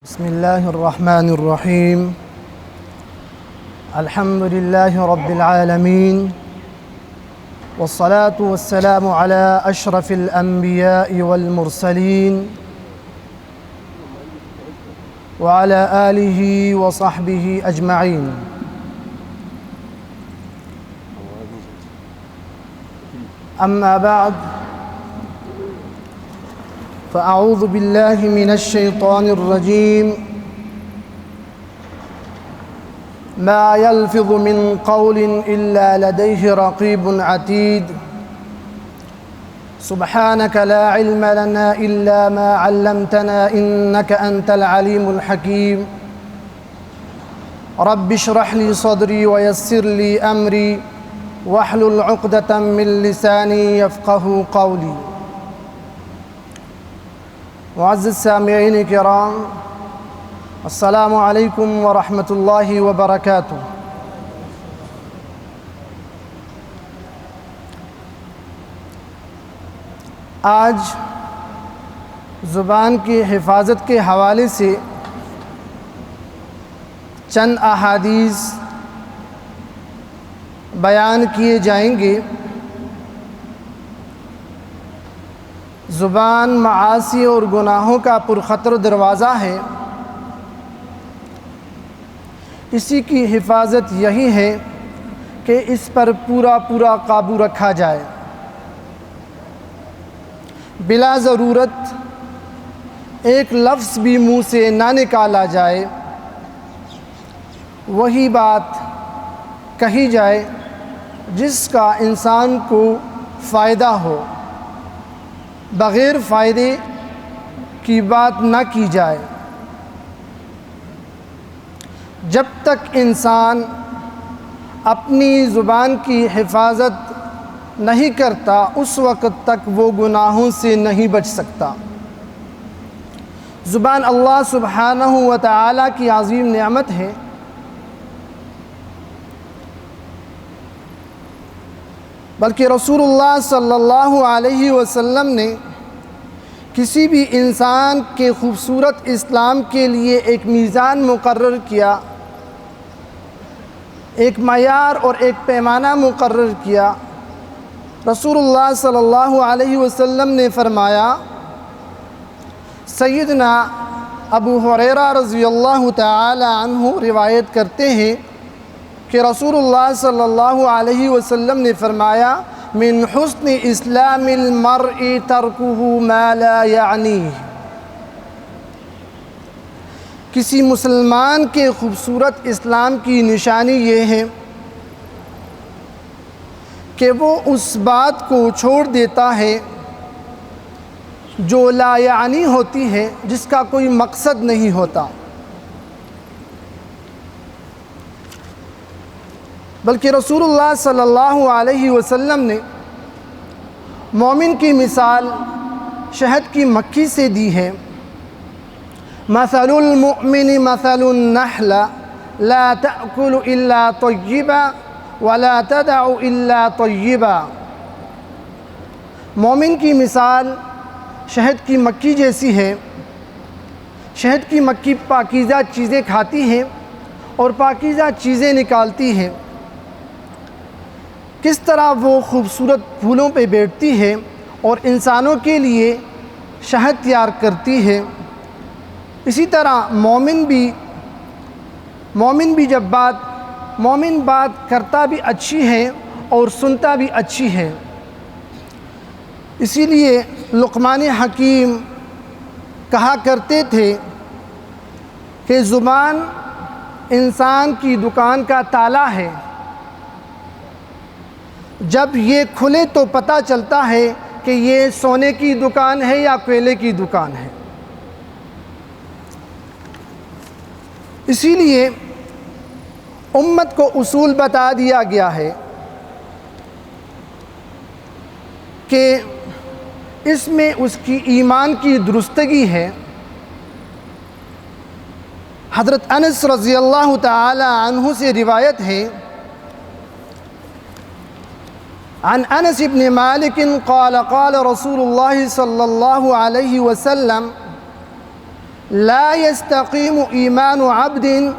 بسم الله الرحمن الرحيم. الحمد لله رب العالمين، والصلاة والسلام على أشرف الأنبياء والمرسلين وعلى آله وصحبه أجمعين. أما بعد، فأعوذ بالله من الشيطان الرجيم. ما يلفظ من قول إلا لديه رقيب عتيد. سبحانك لا علم لنا إلا ما علمتنا إنك أنت العليم الحكيم. رب اشرح لي صدري ويسر لي أمري واحلل عقدة من لساني يفقه قولي. معزز سامعین کرام، السلام علیکم ورحمۃ اللہ وبرکاتہ۔ آج زبان کی حفاظت کے حوالے سے چند احادیث بیان کیے جائیں گے۔ زبان معاصی اور گناہوں کا پرخطر دروازہ ہے۔ اسی کی حفاظت یہی ہے کہ اس پر پورا قابو رکھا جائے، بلا ضرورت ایک لفظ بھی منہ سے نہ نکالا جائے، وہی بات کہی جائے جس کا انسان کو فائدہ ہو، بغیر فائدے کی بات نہ کی جائے۔ جب تک انسان اپنی زبان کی حفاظت نہیں کرتا، اس وقت تک وہ گناہوں سے نہیں بچ سکتا۔ زبان اللہ سبحانہ و تعالیٰ کی عظیم نعمت ہے۔ بلکہ رسول اللہ صلی اللہ علیہ وسلم نے کسی بھی انسان کے خوبصورت اسلام کے لیے ایک میزان مقرر کیا، ایک معیار اور ایک پیمانہ مقرر کیا۔ رسول اللہ صلی اللہ علیہ وسلم نے فرمایا، سیدنا ابو ہریرہ رضی اللہ تعالی عنہ روایت کرتے ہیں کہ رسول اللہ صلی اللہ علیہ وسلم نے فرمایا، من حسن اسلام المرء ترکہ ما لا یعنیہ۔ کسی مسلمان کے خوبصورت اسلام کی نشانی یہ ہے کہ وہ اس بات کو چھوڑ دیتا ہے جو لا یعنی ہوتی ہے، جس کا کوئی مقصد نہیں ہوتا۔ بلکہ رسول اللہ صلی اللہ علیہ وسلم نے مومن کی مثال شہد کی مکھی سے دی ہے۔ مثل المؤمن مثل النحل لا تأكل الا طیبا ولا تدع الا طیبا۔ مومن کی مثال شہد کی مکھی جیسی ہے۔ شہد کی مکھی پاکیزہ چیزیں کھاتی ہیں اور پاکیزہ چیزیں نکالتی ہیں۔ کس طرح وہ خوبصورت پھولوں پہ بیٹھتی ہے اور انسانوں کے لیے شہد تیار کرتی ہے، اسی طرح مومن بھی جب مومن بات کرتا بھی اچھی ہے اور سنتا بھی اچھی ہے۔ اسی لیے لقمان حکیم کہا کرتے تھے کہ زبان انسان کی دکان کا تالا ہے، جب یہ کھلے تو پتہ چلتا ہے کہ یہ سونے کی دکان ہے یا کوئلے کی دکان ہے۔ اسی لیے امت کو اصول بتا دیا گیا ہے کہ اس میں اس کی ایمان کی درستگی ہے۔ حضرت انس رضی اللہ تعالی عنہ سے روایت ہے، عن انس بن مالك قال قال رسول الله صلى الله عليه وسلم لا يستقيم إيمان عبد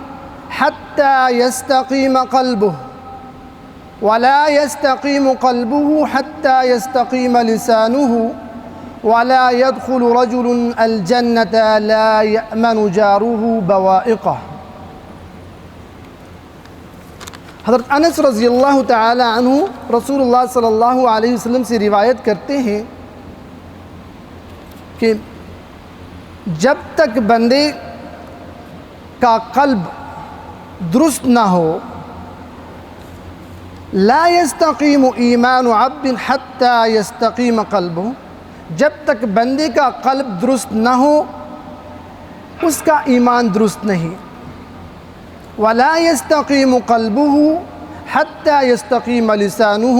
حتى يستقيم قلبه ولا يستقيم قلبه حتى يستقيم لسانه ولا يدخل رجل الجنة لا يأمن جاره بوائقه۔ حضرت انس رضی اللہ تعالی عنہ رسول اللہ صلی اللہ علیہ وسلم سے روایت کرتے ہیں کہ جب تک بندے کا قلب درست نہ ہو، لا يستقیم ایمان عبد حتی يستقیم قلبہ، جب تک بندے کا قلب درست نہ ہو اس کا ایمان درست نہیں۔ ولا يستقیم قلبہ حتی يستقیم لسانہ،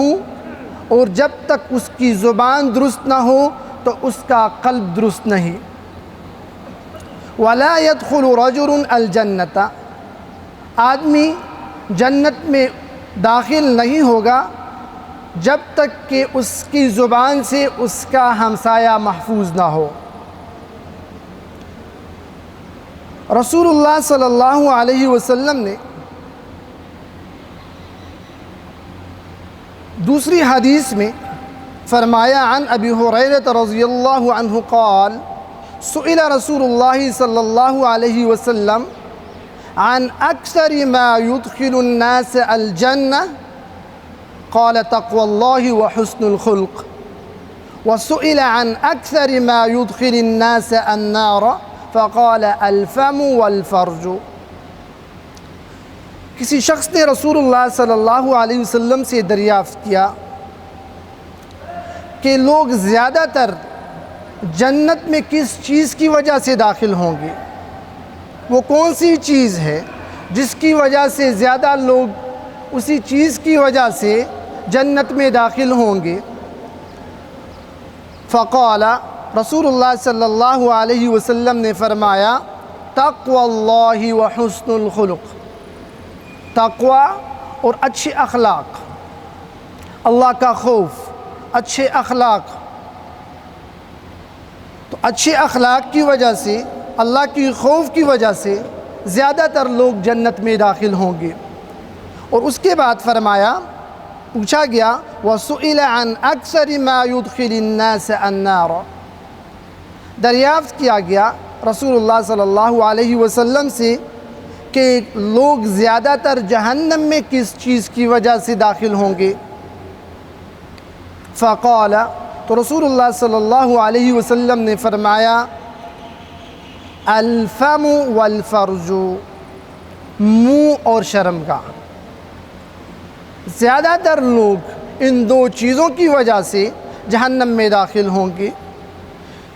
اور جب تک اس کی زبان درست نہ ہو تو اس کا قلب درست نہیں۔ ولا يدخل رجل الجنۃ، آدمی جنت میں داخل نہیں ہوگا جب تک کہ اس کی زبان سے اس کا ہمسایہ محفوظ نہ ہو۔ رسول اللہ صلی اللہ علیہ وسلم نے دوسری حدیث میں فرمایا، عن ابی ہریرہ رضی اللہ عنہ قال سئل رسول اللہ صلی اللہ علیہ وسلم عن اکثر ما يدخل الناس الجنہ قال تقوى الله وحسن الخلق، وسئل عن اکثر ما يدخل الناس النار فقال الفم والفرج۔ کسی شخص نے رسول اللہ صلی اللہ علیہ وسلم سے دریافت کیا کہ لوگ زیادہ تر جنت میں کس چیز کی وجہ سے داخل ہوں گے، وہ کون سی چیز ہے جس کی وجہ سے زیادہ لوگ اسی چیز کی وجہ سے جنت میں داخل ہوں گے؟ فقال، رسول اللہ صلی اللہ علیہ وسلم نے فرمایا، تقوی اللہ وحسن الخلق، تقوی اور اچھے اخلاق، اللہ کا خوف، اچھے اخلاق۔ تو اچھے اخلاق کی وجہ سے، اللہ کی خوف کی وجہ سے زیادہ تر لوگ جنت میں داخل ہوں گے۔ اور اس کے بعد فرمایا، پوچھا گیا، وَسُئِلَ عَنْ أَكْثَرِ مَا يُدْخِلِ النَّاسَ النَّارَ، دریافت کیا گیا رسول اللہ صلی اللہ علیہ وسلم سے کہ لوگ زیادہ تر جہنم میں کس چیز کی وجہ سے داخل ہوں گے؟ فقال، تو رسول اللہ صلی اللہ علیہ وسلم نے فرمایا، الفم والفرج، منہ اور شرمگاہ۔ زیادہ تر لوگ ان دو چیزوں کی وجہ سے جہنم میں داخل ہوں گے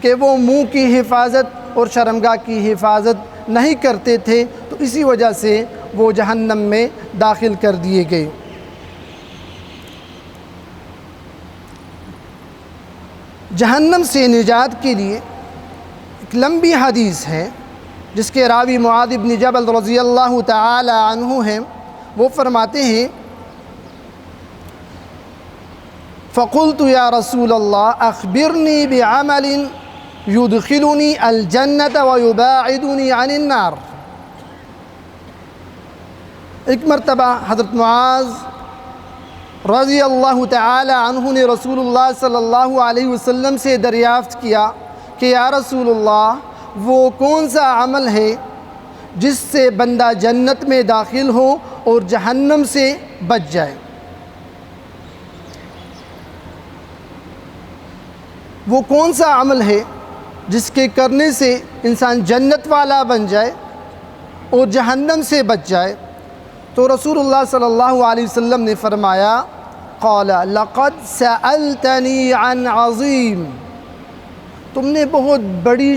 کہ وہ منہ کی حفاظت اور شرمگاہ کی حفاظت نہیں کرتے تھے، تو اسی وجہ سے وہ جہنم میں داخل کر دیے گئے۔ جہنم سے نجات کے لیے ایک لمبی حدیث ہے جس کے راوی معاذ بن جبل رضی اللہ تعالی عنہ ہیں۔ وہ فرماتے ہیں، فقلت یا رسول اللہ اخبرنی بعمل یدخلنی الجنۃ ویباعدنی عن النار۔ ایک مرتبہ حضرت معاذ رضی اللہ تعالی عنہ نے رسول اللہ صلی اللہ علیہ وسلم سے دریافت کیا کہ یا رسول اللہ، وہ کون سا عمل ہے جس سے بندہ جنت میں داخل ہو اور جہنم سے بچ جائے؟ وہ کون سا عمل ہے جس کے کرنے سے انسان جنت والا بن جائے اور جہنم سے بچ جائے؟ تو رسول اللہ صلی اللہ علیہ وسلم نے فرمایا، قال لقد سألتنی عن عظیم، تم نے بہت بڑی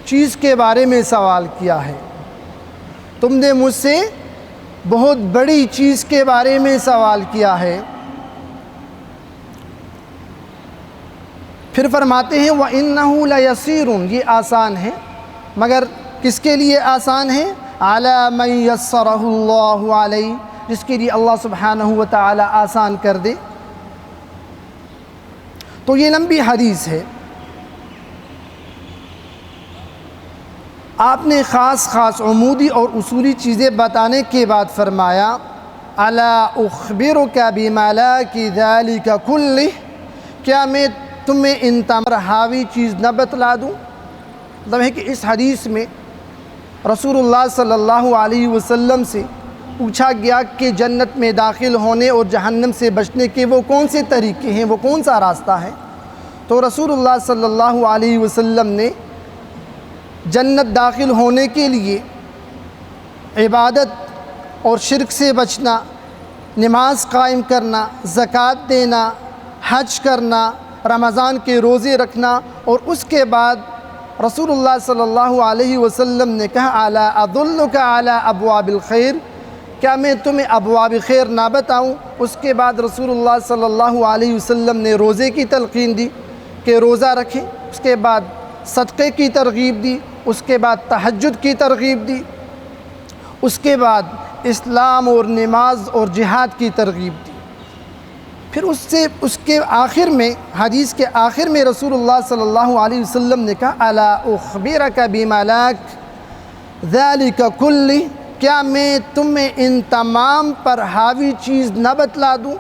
چیز کے بارے میں سوال کیا ہے، تم نے مجھ سے بہت بڑی چیز کے بارے میں سوال کیا ہے۔ پھر فرماتے ہیں، وَإِنَّهُ لَيَسِيرٌ، یہ آسان ہے، مگر کس کے لیے آسان ہے؟ عَلَى مَن يَسَّرَهُ اللَّهُ عَلَيْهِ، جس کے لیے اللہ سبحانہ وتعالی آسان کر دے۔ تو یہ لمبی حدیث ہے۔ آپ نے خاص عمودی اور اصولی چیزیں بتانے کے بعد فرمایا الا اخبرک بملاک ذلک کلہ، کیا میں تمہیں ان تمام حاوی چیز نہ بتلا دوں؟ مطلب ہے کہ اس حدیث میں رسول اللہ صلی اللہ علیہ وسلم سے پوچھا گیا کہ جنت میں داخل ہونے اور جہنم سے بچنے کے وہ کون سے طریقے ہیں، وہ کون سا راستہ ہے؟ تو رسول اللہ صلی اللہ علیہ وسلم نے جنت داخل ہونے کے لیے عبادت اور شرک سے بچنا، نماز قائم کرنا، زکوٰۃ دینا، حج کرنا، رمضان کے روزے رکھنا، اور اس کے بعد رسول اللہ صلی اللہ علیہ وسلم نے کہا الا ادلک علی ابواب الخیر، کیا میں تمہیں ابواب خیر نہ بتاؤں؟ اس کے بعد رسول اللہ صلی اللہ علیہ وسلم نے روزے کی تلقین دی کہ روزہ رکھیں، اس کے بعد صدقے کی ترغیب دی، اس کے بعد تہجد کی ترغیب دی، اس کے بعد اسلام اور نماز اور جہاد کی ترغیب دی۔ پھر اس کے آخر میں، حدیث کے آخر میں رسول اللہ صلی اللہ علیہ وسلم نے کہا الا اخبرک بملاک ذلک کلہ، کیا میں تمہیں ان تمام پر حاوی چیز نہ بتلا دوں؟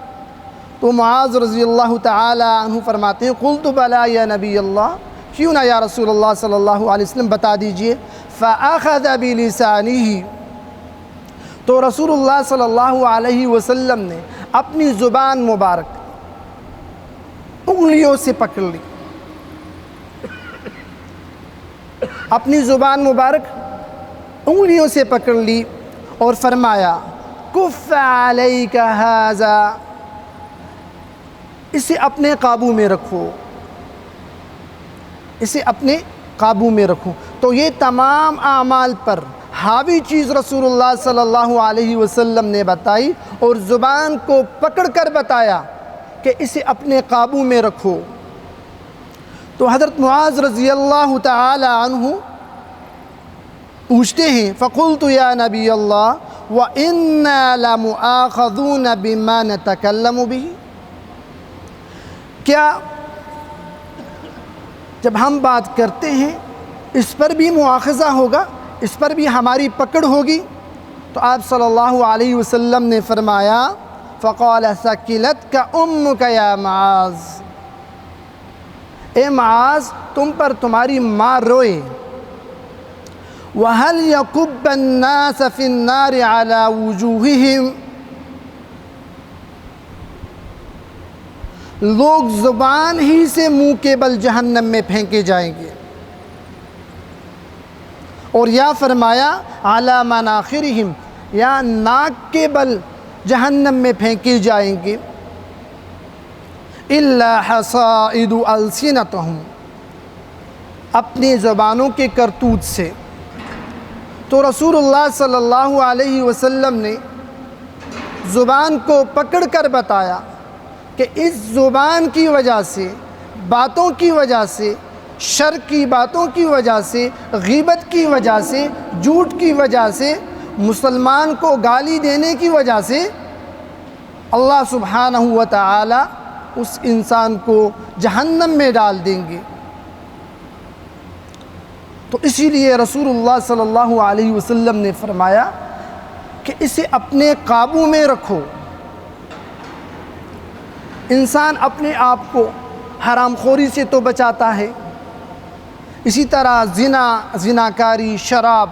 تو معاذ رضی اللہ تعالی عنہ فرماتے ہیں قلت بلا یا نبی اللہ، کیوں نہ یا رسول اللہ صلی اللہ علیہ وسلم، بتا دیجئے۔ فاخذ بلسانہ، تو رسول اللہ صلی اللہ علیہ وسلم نے اپنی زبان مبارک انگلیوں سے پکڑ لی، اپنی زبان مبارک انگلیوں سے پکڑ لی اور فرمایا کف علیک ھذا، اسے اپنے قابو میں رکھو، اسے اپنے قابو میں رکھو۔ تو یہ تمام اعمال پر حاوی چیز رسول اللہ صلی اللہ علیہ وسلم نے بتائی اور زبان کو پکڑ کر بتایا کہ اسے اپنے قابو میں رکھو۔ تو حضرت معاذ رضی اللہ تعالی عنہ پوچھتے ہیں فقلت یا نبی اللہ وَإِنَّا لَمُؤَاخَذُونَ بِمَا نَتَكَلَّمُ بِهِ، کیا جب ہم بات کرتے ہیں اس پر بھی مواخذہ ہوگا، اس پر بھی ہماری پکڑ ہوگی؟ تو آپ صلی اللہ علیہ وسلم نے فرمایا فقال ثقلتک امک یا معاذ، اے معاذ تم پر تمہاری ماں روئے۔ وَهَلْ يَكُبَّ النَّاسَ فِي النَّارِ عَلَى وُجُوهِهِمْ، لوگ زبان ہی سے منہ کے بل جہنم میں پھینکے جائیں گے، اور یا فرمایا عَلَى مَنَاخِرِهِمْ، یا ناک کے بل جہنم میں پھینکے جائیں گے، إِلَّا حَصَائِدُ أَلْسِنَتَهُمْ، اپنی زبانوں کے کرتوت سے۔ تو رسول اللہ صلی اللہ علیہ وسلم نے زبان کو پکڑ کر بتایا کہ اس زبان کی وجہ سے، باتوں کی وجہ سے، شر کی باتوں کی وجہ سے، غیبت کی وجہ سے، جھوٹ کی وجہ سے، مسلمان کو گالی دینے کی وجہ سے اللہ سبحانہ و تعالی اس انسان کو جہنم میں ڈال دیں گے۔ تو اسی لیے رسول اللہ صلی اللہ علیہ وسلم نے فرمایا کہ اسے اپنے قابو میں رکھو۔ انسان اپنے آپ کو حرام خوری سے تو بچاتا ہے، اسی طرح زناکاری، شراب،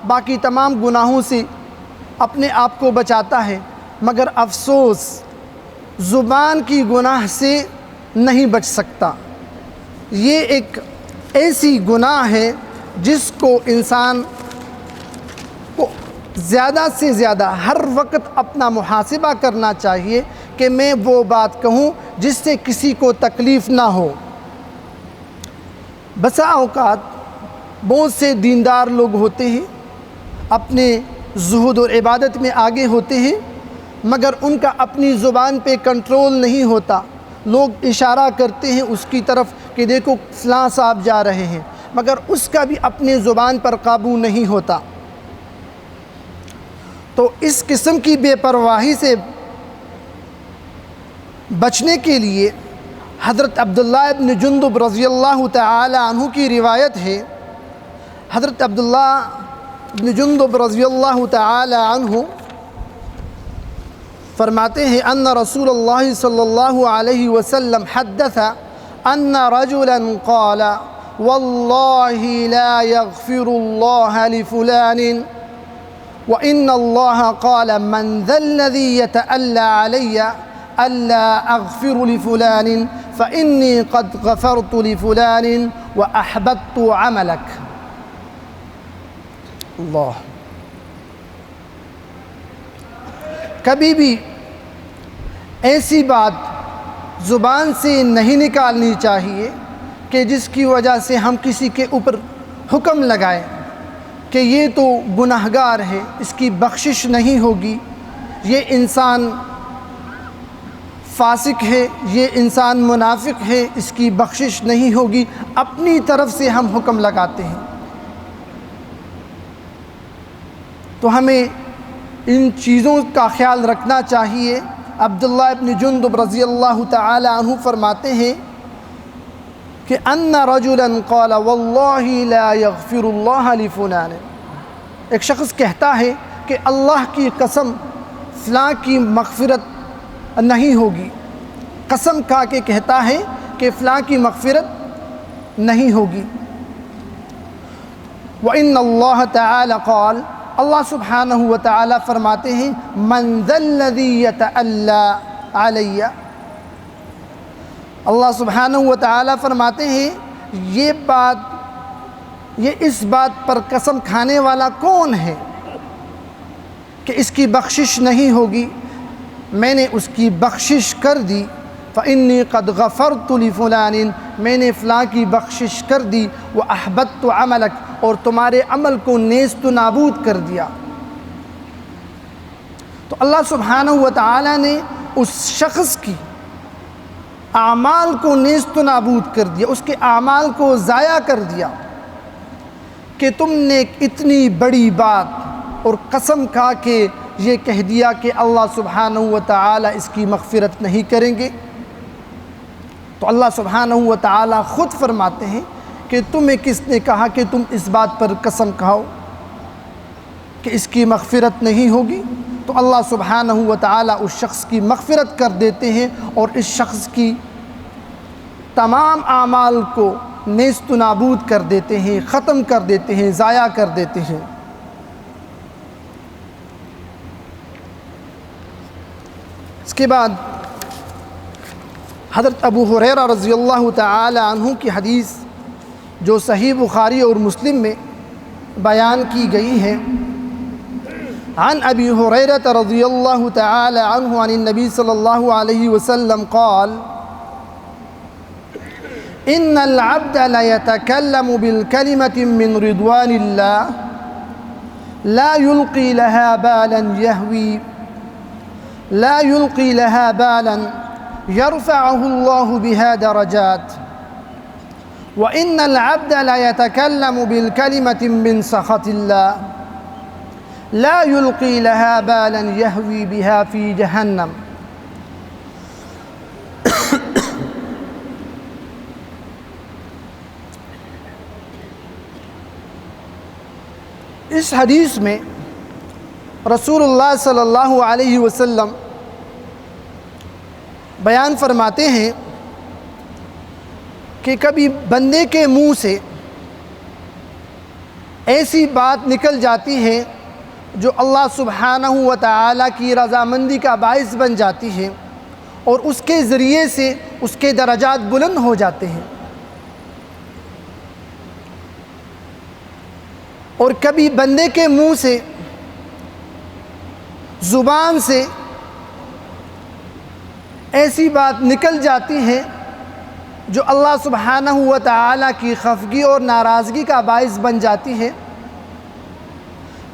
باقی تمام گناہوں سے اپنے آپ کو بچاتا ہے، مگر افسوس زبان کی گناہ سے نہیں بچ سکتا۔ یہ ایک ایسی گناہ ہے جس کو انسان کو زیادہ سے زیادہ ہر وقت اپنا محاسبہ کرنا چاہیے کہ میں وہ بات کہوں جس سے کسی کو تکلیف نہ ہو۔ بسا اوقات بہت سے دیندار لوگ ہوتے ہیں، اپنے زہد اور عبادت میں آگے ہوتے ہیں، مگر ان کا اپنی زبان پہ کنٹرول نہیں ہوتا۔ لوگ اشارہ کرتے ہیں اس کی طرف کہ دیکھو فلاں صاحب جا رہے ہیں، مگر اس کا بھی اپنے زبان پر قابو نہیں ہوتا۔ تو اس قسم کی بے پرواہی سے بچنے کے لیے حضرت عبداللہ ابن جندب رضی اللہ تعالی عنہ کی روایت ہے، حضرت عبداللہ بن جندب رضی اللہ تعالی عنہ فرماتے ہیں ان رسول اللہ صلی اللہ علیہ وسلم حدث ان رجلا قال واللہ لا يغفر اللہ لفلان وإن اللہ قال من ذا الذي يتألى علي ألا أغفر لفلان فإني قد غفرت لفلان وأحبطت عملك. اللہ. کبھی بھی ایسی بات زبان سے نہیں نکالنی چاہیے کہ جس کی وجہ سے ہم کسی کے اوپر حکم لگائیں کہ یہ تو گناہگار ہے، اس کی بخشش نہیں ہوگی، یہ انسان فاسق ہے، یہ انسان منافق ہے، اس کی بخشش نہیں ہوگی. اپنی طرف سے ہم حکم لگاتے ہیں. تو ہمیں ان چیزوں کا خیال رکھنا چاہیے. عبداللہ ابن جندب رضی اللہ تعالی عنہ فرماتے ہیں کہ ان رجلا قال واللہ لا یغفر اللہ لفلان. ایک شخص کہتا ہے کہ اللہ کی قسم فلاں کی مغفرت نہیں ہوگی. قسم کھا کے کہتا ہے کہ فلاں کی مغفرت نہیں ہوگی. وَإِنَّ اللَّهَ تَعَالَى قَالَ اللہ سبحانہ وتعالی فرماتے ہیں من ذا الذی یتألی علی. اللہ سبحانہ وتعالی فرماتے ہیں یہ اس بات پر قسم کھانے والا کون ہے کہ اس کی بخشش نہیں ہوگی، میں نے اس کی بخشش کر دی. فإنی قد غفرت لفلان، میں نے فلاں کی بخشش کر دی. وأحبطت عملک، اور تمہارے عمل کو نیست و نابود کر دیا. تو اللہ سبحانہ وتعالی نے اس شخص کی اعمال کو نیست و نابود کر دیا، اس کے اعمال کو ضائع کر دیا کہ تم نے اتنی بڑی بات اور قسم کھا کے یہ کہہ دیا کہ اللہ سبحانہ وتعالی اس کی مغفرت نہیں کریں گے. تو اللہ سبحانہ وتعالی خود فرماتے ہیں کہ تمہیں کس نے کہا کہ تم اس بات پر قسم کھاؤ کہ اس کی مغفرت نہیں ہوگی. تو اللہ سبحانہ وتعالی اس شخص کی مغفرت کر دیتے ہیں اور اس شخص کی تمام اعمال کو نیست و نابود کر دیتے ہیں، ختم کر دیتے ہیں، ضائع کر دیتے ہیں. اس کے بعد حضرت ابو ہریرہ رضی اللہ تعالی عنہ کی حدیث جو صحیح بخاری اور مسلم میں بیان کی گئی ہے. عن ابی ہریرہ رضی اللہ تعالی عنہ عن النبی صلی اللہ علیہ وسلم قال ان العبد ليتكلم بالكلمة من رضوان الله لا يلقي لها بالا يرفعه الله بها درجات. وإن العبد ليتكلم بالكلمة من سخط الله لا يلقي لها بالا يهوي بها في جهنم. اس حدیث میں رسول اللہ صلی اللہ علیہ وسلم بیان فرماتے ہیں کہ کبھی بندے کے منہ سے ایسی بات نکل جاتی ہے جو اللہ سبحانہ وتعالی کی رضامندی کا باعث بن جاتی ہے اور اس کے ذریعے سے اس کے درجات بلند ہو جاتے ہیں. اور کبھی بندے کے منہ سے زبان سے ایسی بات نکل جاتی ہے جو اللہ سبحانہ وتعالی کی خفگی اور ناراضگی کا باعث بن جاتی ہے،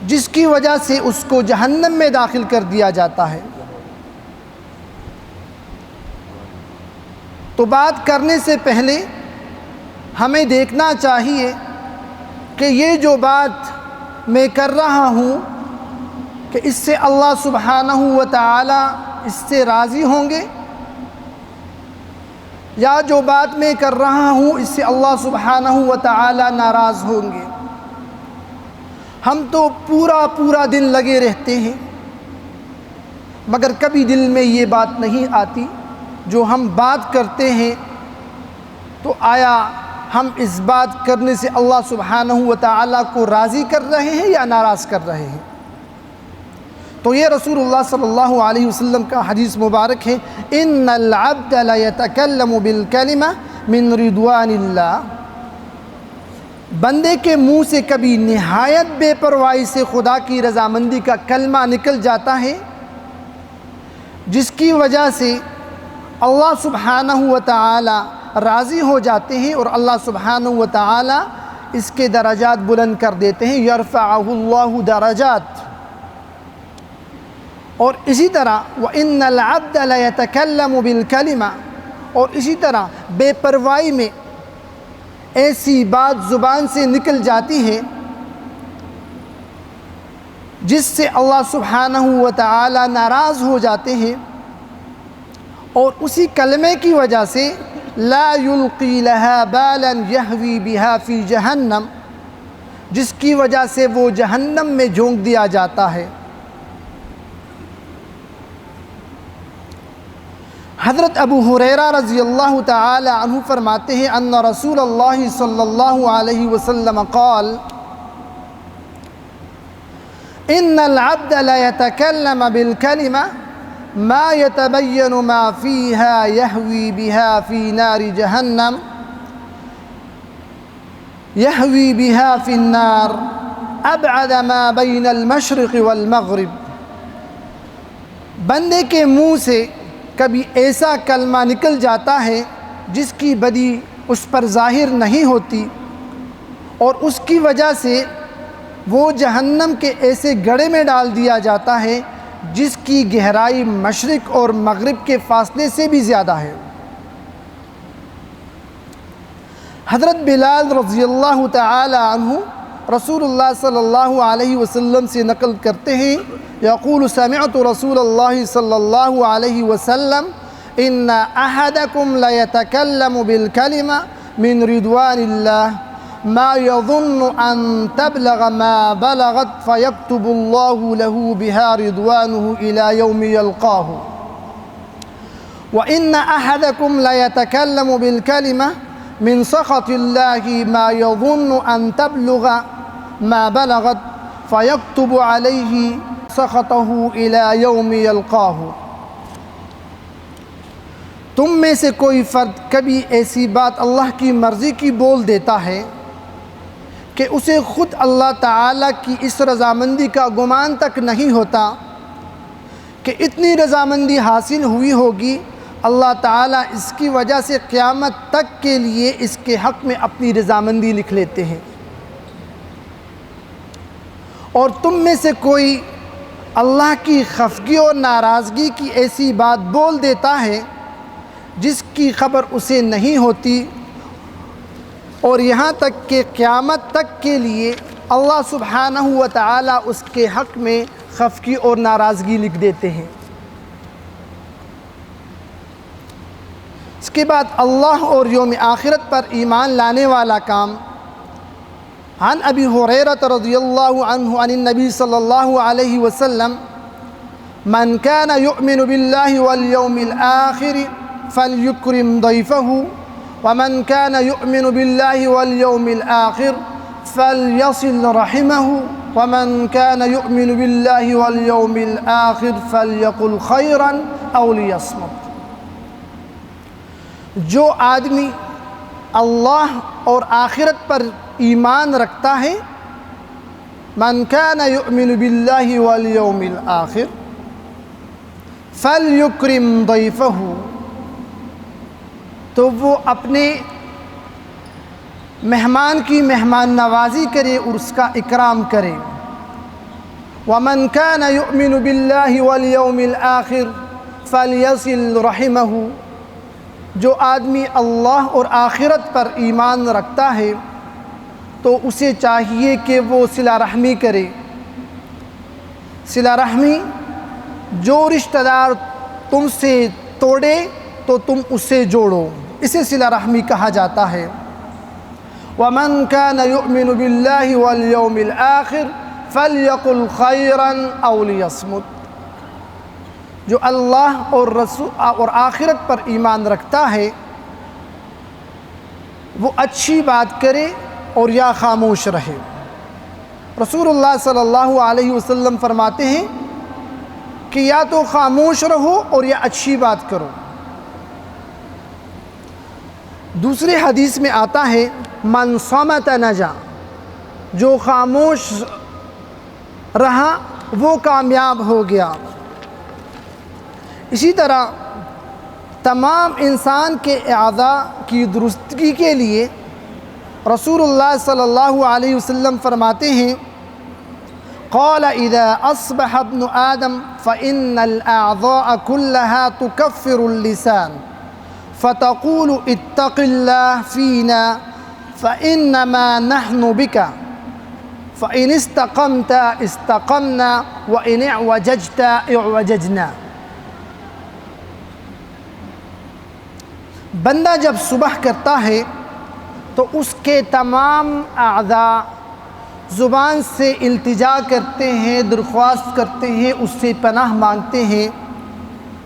جس کی وجہ سے اس کو جہنم میں داخل کر دیا جاتا ہے. تو بات کرنے سے پہلے ہمیں دیکھنا چاہیے کہ یہ جو بات میں کر رہا ہوں کہ اس سے اللہ سبحانہ وتعالی اس سے راضی ہوں گے، یا جو بات میں کر رہا ہوں اس سے اللہ سبحانہ وتعالی ناراض ہوں گے. ہم تو پورا دن لگے رہتے ہیں، مگر کبھی دل میں یہ بات نہیں آتی جو ہم بات کرتے ہیں تو آیا ہم اس بات کرنے سے اللہ سبحانہ و تعالیٰ کو راضی کر رہے ہیں یا ناراض کر رہے ہیں؟ تو یہ رسول اللہ صلی اللہ علیہ وسلم کا حدیث مبارک ہے، ان العبد لیتکلم بالکلمہ من رضوان اللہ، بندے کے منہ سے کبھی نہایت بے پرواہی سے خدا کی رضامندی کا کلمہ نکل جاتا ہے، جس کی وجہ سے اللہ سبحانہ و تعالی راضی ہو جاتے ہیں اور اللہ سبحانہ و تعالی اس کے درجات بلند کر دیتے ہیں، یرفعہ اللہ درجات۔ اور اسی طرح وَإِنَّ الْعَبْدَ لَيَتَكَلَّمُ بِالْكَلِمَةِ، اور اسی طرح بے پرواہی میں ایسی بات زبان سے نکل جاتی ہے جس سے اللہ سبحانہ و تعالی ناراض ہو جاتے ہیں، اور اسی کلمے کی وجہ سے لا یلقی لہا بالا یہوی بہا فی جہنم، جس کی وجہ سے وہ جہنم میں جھونک دیا جاتا ہے۔ حضرت ابو ہریرہ رضی اللہ تعالی عنہ فرماتے ہیں ان رسول اللہ صلی اللہ علیہ وسلم قال ان العبد لا يتكلم بالكلمة ما يتبين ما فيها يهوي بها في نار جهنم يهوي بها في النار ابعد ما بين المشرق والمغرب، بندے کے منہ سے کبھی ایسا کلمہ نکل جاتا ہے جس کی بدی اس پر ظاہر نہیں ہوتی، اور اس کی وجہ سے وہ جہنم کے ایسے گڑھے میں ڈال دیا جاتا ہے جس کی گہرائی مشرق اور مغرب کے فاصلے سے بھی زیادہ ہے۔ حضرت بلال رضی اللہ تعالی عنہ رسول اللہ صلی اللہ علیہ وسلم سے نقل کرتے ہیں، یقول سمعت رسول اللہ صلی اللہ علیہ وسلم ان احدکم لیتکلم بالکلمہ من رضوان اللہ ما يظن ان تبلغ ما بلغت فيكتب الله له بها رضوانه الى يوم يلقاه وان احدكم ليتكلم بالكلمة من سخط الله ما يظن ان تبلغ ما بلغت فيكتب عليه سخطه الى يوم يلقاه۔ تم میں سے کوئی فرد کبھی ایسی بات اللہ کی مرضی کی بول دیتا ہے کہ اسے خود اللہ تعالیٰ کی اس رضامندی کا گمان تک نہیں ہوتا کہ اتنی رضامندی حاصل ہوئی ہوگی، اللہ تعالیٰ اس کی وجہ سے قیامت تک کے لیے اس کے حق میں اپنی رضامندی لکھ لیتے ہیں۔ اور تم میں سے کوئی اللہ کی خفگی اور ناراضگی کی ایسی بات بول دیتا ہے جس کی خبر اسے نہیں ہوتی، اور یہاں تک کہ قیامت تک کے لیے اللہ سبحانہ و تعالی اس کے حق میں خفگی اور ناراضگی لکھ دیتے ہیں۔ اس کے بعد اللہ اور یوم آخرت پر ایمان لانے والا کام، عن ابی ہریرہ رضی اللہ عنہ عن النبی صلی اللہ علیہ وسلم من كان يؤمن بالله واليوم الآخر فليكرم ضيفه ومن كان يؤمن بالله واليوم الآخر فليصل رحمه ومن كان يؤمن بالله واليوم الآخر فليقل خيرا أو ليصمت۔ جو آدمی اللہ اور آخرت پر ایمان رکھتا ہے، من كان يؤمن بالله واليوم الآخر فليكرم ضيفه، تو وہ اپنے مہمان کی مہمان نوازی کرے اور اس کا اکرام کرے۔ ومن كان يؤمن بالله واليوم الآخر فليصل رحمه، جو آدمی اللہ اور آخرت پر ایمان رکھتا ہے تو اسے چاہیے کہ وہ صلہ رحمی کرے۔ صلہ رحمی، جو رشتہ دار تم سے توڑے تو تم اسے جوڑو، اسے صلہ رحمی کہا جاتا ہے۔ وَمَنْ كَانَ يُؤْمِنُ بِاللَّهِ وَالْيَوْمِ الْآخِرِ فَلْيَقُلْ خَيْرًا أَوْ لِيَصْمُتْ۔ جو اللہ اور رسول اور آخرت پر ایمان رکھتا ہے وہ اچھی بات کرے اور یا خاموش رہے۔ رسول اللہ صلی اللہ علیہ وسلم فرماتے ہیں کہ یا تو خاموش رہو اور یا اچھی بات کرو۔ دوسری حدیث میں آتا ہے من صمت نجا، جو خاموش رہا وہ کامیاب ہو گیا۔ اسی طرح تمام انسان کے اعضاء کی درستگی کے لیے رسول اللہ صلی اللہ علیہ وسلم فرماتے ہیں قال اذا اصبح ابن آدم فإن الأعضاء كلها تكفر اللسان فتقول اتق الله فينا فإنما نحن بك فإن استقمت استقمنا وإن اعوججت اعوججنا۔ بندہ جب صبح کرتا ہے تو اس کے تمام اعضاء زبان سے التجا کرتے ہیں، درخواست کرتے ہیں، اس سے پناہ مانگتے ہیں۔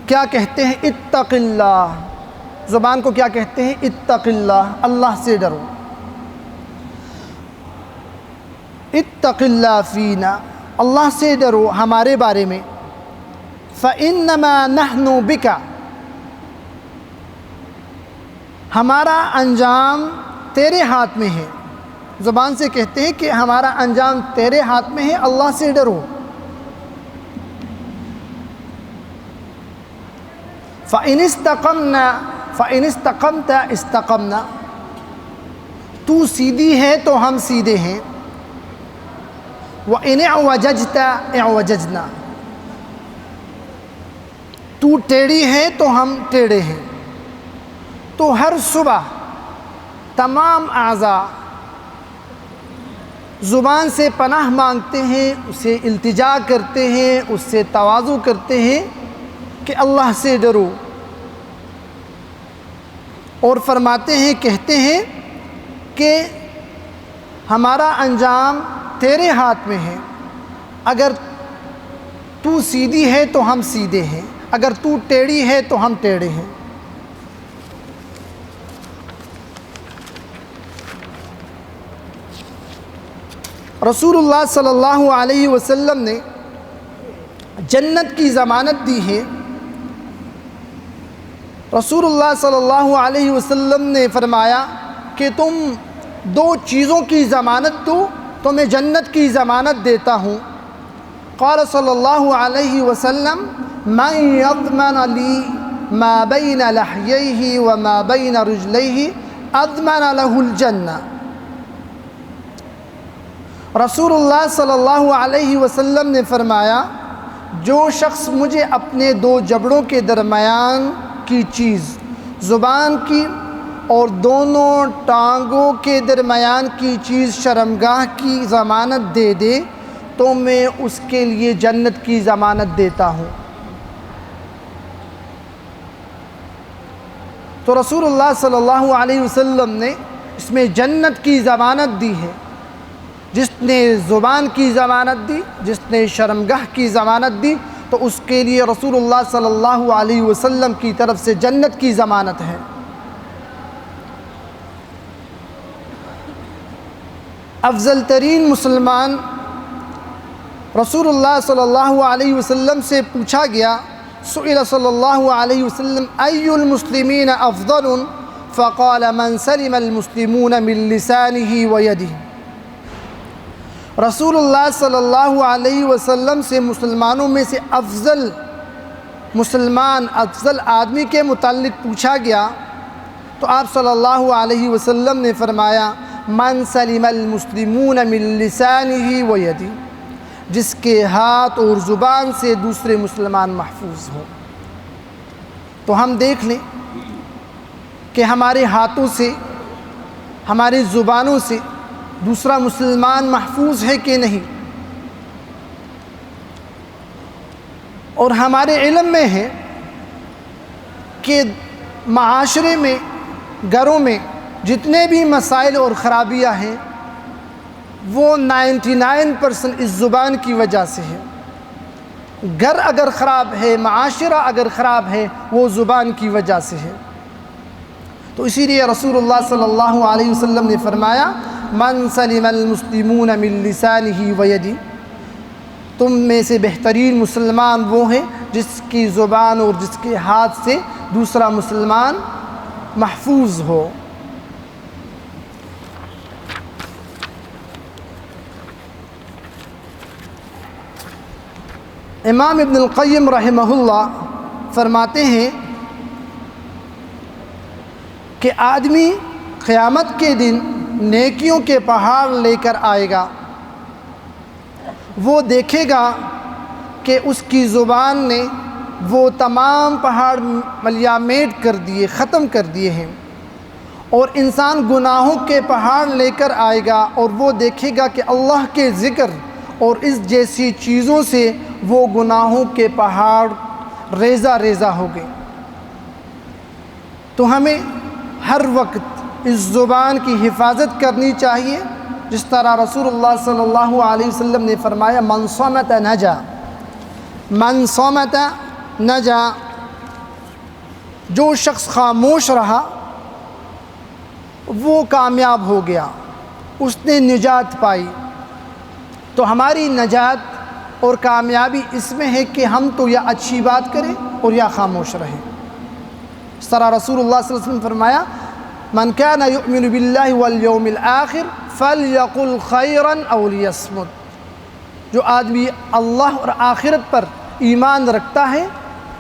کیا کہتے ہیں؟ اتق اللہ۔ زبان کو کیا کہتے ہیں؟ اتق اللہ، اللہ سے ڈرو۔ اتق اللہ فینا، اللہ سے ڈرو ہمارے بارے میں۔ فإنما نحن بک، ہمارا انجام تیرے ہاتھ میں ہے۔ زبان سے کہتے ہیں کہ ہمارا انجام تیرے ہاتھ میں ہے، اللہ سے ڈرو۔ فإن استقمنا فإن استقمت استقمنا، تو سیدھی ہے تو ہم سیدھے ہیں۔ وإن اعوججت اعوججنا، تو ٹیڑھی ہے تو ہم ٹیڑھے ہیں۔ تو ہر صبح تمام اعضاء زبان سے پناہ مانگتے ہیں، اسے التجا کرتے ہیں، اس سے تواضع کرتے ہیں کہ اللہ سے ڈرو، اور فرماتے ہیں، کہتے ہیں کہ ہمارا انجام تیرے ہاتھ میں ہے۔ اگر تو سیدھی ہے تو ہم سیدھے ہیں، اگر تو ٹیڑھی ہے تو ہم ٹیڑھے ہیں۔ رسول اللہ صلی اللہ علیہ وسلم نے جنت کی ضمانت دی ہے۔ رسول اللہ صلی اللہ علیہ وسلم نے فرمایا کہ تم دو چیزوں کی ضمانت دو تو میں جنت کی ضمانت دیتا ہوں۔ قال صلی اللہ علیہ وسلم من یضمن لی ما بین لحییہ وما بین رجلیہ اضمن لہ الجنہ۔ رسول اللہ صلی اللہ علیہ وسلم نے فرمایا جو شخص مجھے اپنے دو جبڑوں کے درمیان کی چیز، زبان کی اور دونوں ٹانگوں کے درمیان کی چیز شرمگاہ کی ضمانت دے دے تو میں اس کے لیے جنت کی ضمانت دیتا ہوں۔ تو رسول اللہ صلی اللہ علیہ وسلم نے اس میں جنت کی ضمانت دی ہے۔ جس نے زبان کی ضمانت دی، جس نے شرمگاہ کی ضمانت دی، تو اس کے لیے رسول اللہ صلی اللہ علیہ وسلم کی طرف سے جنت کی ضمانت ہے۔ افضل ترین مسلمان رسول اللہ صلی اللہ علیہ وسلم سے پوچھا گیا، سئل صلی اللہ علیہ وسلم ای المسلمین افضل؟ فقال من سلم المسلمون من لسانہ ویدہ۔ رسول اللہ صلی اللہ علیہ وسلم سے مسلمانوں میں سے افضل مسلمان، افضل آدمی کے متعلق پوچھا گیا تو آپ صلی اللہ علیہ وسلم نے فرمایا من سلم المسلمون من لسانہ ویدہ، جس کے ہاتھ اور زبان سے دوسرے مسلمان محفوظ ہوں۔ تو ہم دیکھ لیں کہ ہمارے ہاتھوں سے، ہماری زبانوں سے دوسرا مسلمان محفوظ ہے کہ نہیں، اور ہمارے علم میں ہے کہ معاشرے میں، گھروں میں جتنے بھی مسائل اور خرابیاں ہیں وہ 99% اس زبان کی وجہ سے ہے۔ گھر اگر خراب ہے، معاشرہ اگر خراب ہے، وہ زبان کی وجہ سے ہے۔ تو اسی لیے رسول اللہ صلی اللہ علیہ وسلم نے فرمایا من سلم المسلمون من لسانہ ویدی، تم میں سے بہترین مسلمان وہ ہیں جس کی زبان اور جس کے ہاتھ سے دوسرا مسلمان محفوظ ہو۔ امام ابن القیم رحمہ اللہ فرماتے ہیں کہ آدمی قیامت کے دن نیکیوں کے پہاڑ لے کر آئے گا، وہ دیکھے گا کہ اس کی زبان نے وہ تمام پہاڑ ملیامیٹ کر دیے، ختم کر دیے ہیں، اور انسان گناہوں کے پہاڑ لے کر آئے گا اور وہ دیکھے گا کہ اللہ کے ذکر اور اس جیسی چیزوں سے وہ گناہوں کے پہاڑ ریزہ ریزہ ہو گئے۔ تو ہمیں ہر وقت اس زبان کی حفاظت کرنی چاہیے، جس طرح رسول اللہ صلی اللہ علیہ وسلم نے فرمایا من صمت نجا، من صمت نجا، جو شخص خاموش رہا وہ کامیاب ہو گیا، اس نے نجات پائی۔ تو ہماری نجات اور کامیابی اس میں ہے کہ ہم تو یا اچھی بات کریں اور یا خاموش رہیں۔ اس طرح رسول اللہ صلی اللہ علیہ وسلم فرمایا من كان يؤمن بالله واليوم الآخر فليقل خيرا أو ليصمت، جو آدمی اللہ اور آخرت پر ایمان رکھتا ہے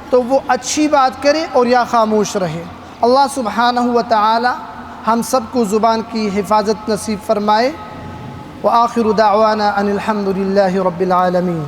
تو وہ اچھی بات کرے اور یا خاموش رہے۔ اللہ سبحانہ و تعالی ہم سب کو زبان کی حفاظت نصیب فرمائے۔ وآخر دعوانا ان الحمد للہ رب العالمین۔